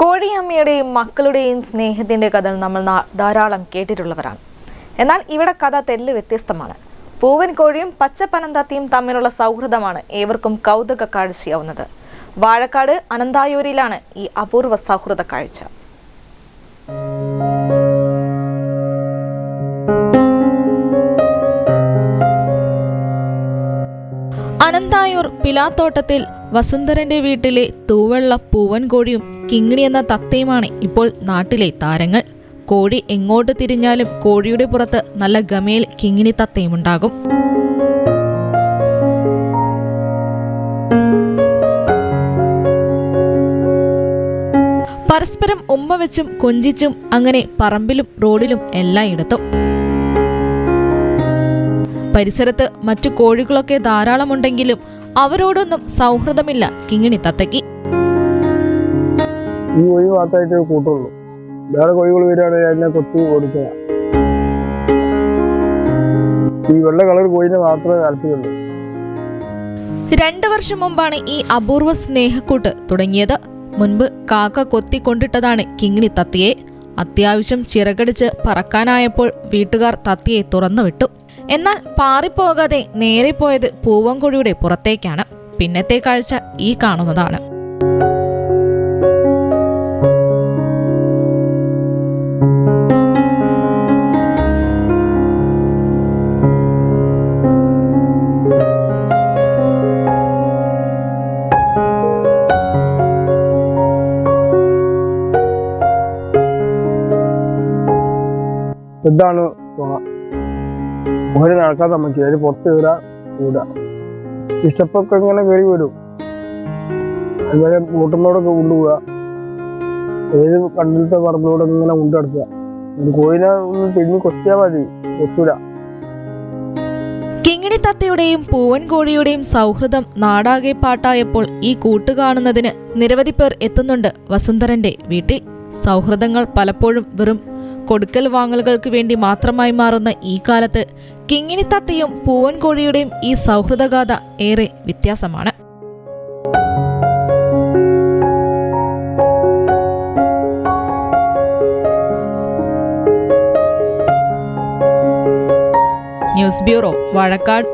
കോഴിയമ്മയുടെയും മക്കളുടെയും സ്നേഹത്തിന്റെ കഥ നമ്മൾ ധാരാളം കേട്ടിട്ടുള്ളവരാണ്. എന്നാൽ ഇവിടെ കഥ തെല്ല് വ്യത്യസ്തമാണ്. പൂവൻ കോഴിയും പച്ചപ്പനന്തത്തിയും തമ്മിലുള്ള സൗഹൃദമാണ് ഏവർക്കും കൗതുക കാഴ്ചയാവുന്നത്. വാഴക്കാട് അനന്തായൂരിലാണ് ഈ അപൂർവ സൗഹൃദ കാഴ്ച. അനന്തായൂർ പിലാത്തോട്ടത്തിൽ വസുന്ധരന്റെ വീട്ടിലെ തൂവെള്ള പൂവൻ കോഴിയും കിങ്ങിണി എന്ന തത്തയുമാണ് ഇപ്പോൾ നാട്ടിലെ താരങ്ങൾ. കോഴി എങ്ങോട്ട് തിരിഞ്ഞാലും കോഴിയുടെ പുറത്ത് നല്ല ഗമയിൽ കിങ്ങിണി തത്തയുമുണ്ടാകും. പരസ്പരം ഉമ്മ വെച്ചും കൊഞ്ചിച്ചും അങ്ങനെ പറമ്പിലും റോഡിലും എല്ലായിടത്തും. പരിസരത്ത് മറ്റു കോഴികളൊക്കെ ധാരാളമുണ്ടെങ്കിലും അവരോടൊന്നും സൗഹൃദമില്ല കിങ്ങിണി തത്തയ്ക്ക്. ഈ കോഴി മാത്രമായിട്ട് കൂട്ടുള്ളൂ. വേറെ കോഴികൾ വരികയാണെങ്കിൽ അതിനെ കൊത്തി ഓടിക്കുക. ഈ വെള്ള കളർ കോഴിനെ മാത്രമേ താല്പര്യമുള്ളൂ. 2 വർഷം മുമ്പാണ് ഈ അപൂർവ സ്നേഹക്കൂട്ട് തുടങ്ങിയത്. മുൻപ് കാക്ക കൊത്തിക്കൊണ്ടിട്ടതാണ് കിങ്ങിണി തത്തയെ. അത്യാവശ്യം ചിറകടിച്ച് പറക്കാനായപ്പോൾ വീട്ടുകാർ തത്തയെ തുറന്നുവിട്ടു. എന്നാൽ പാറിപ്പോകാതെ നേരെ പോയത് പൂവൻകോഴിയുടെ പുറത്തേക്കാണ്. പിന്നത്തെ കാഴ്ച ഈ കാണുന്നതാണ്. ഇതാണ് ഒരു നടക്കാൻ നമുക്ക് അതിന് പുറത്ത് കയറാ കൂടാ. ഇഷ്ടപ്പൊക്കെ ഇങ്ങനെ കയറി വരും. അതുപോലെ മൂട്ടുന്നോടൊക്കെ കൊണ്ടുപോവുക. ഏത് കണ്ടിലത്തെ പറമ്പിലൂടെ ഇങ്ങനെ കൊണ്ടുനടക്കുക. ഒരു കോഴിനെ ഒന്ന് തിരിഞ്ഞ് കൊത്തിയാൽ മതി, കൊത്തൂല. കിങ്ങിണി തത്തയുടെയും പൂവൻ കോഴിയുടെയും സൗഹൃദം നാടാകെ പാട്ടായപ്പോൾ ഈ കൂട്ട് കാണുന്നതിന് നിരവധി പേർ എത്തുന്നുണ്ട് വസുന്ധരന്റെ വീട്ടിൽ. സൗഹൃദങ്ങൾ പലപ്പോഴും വെറും കൊടുക്കൽ വാങ്ങലുകൾക്ക് വേണ്ടി മാത്രമായി മാറുന്ന ഈ കാലത്ത് കിങ്ങിണി തത്തയും പൂവൻ കോഴിയുടെയും ഈ സൗഹൃദഗാഥ ഏറെ വ്യത്യാസമാണ്. News bureau, Vazhakkad.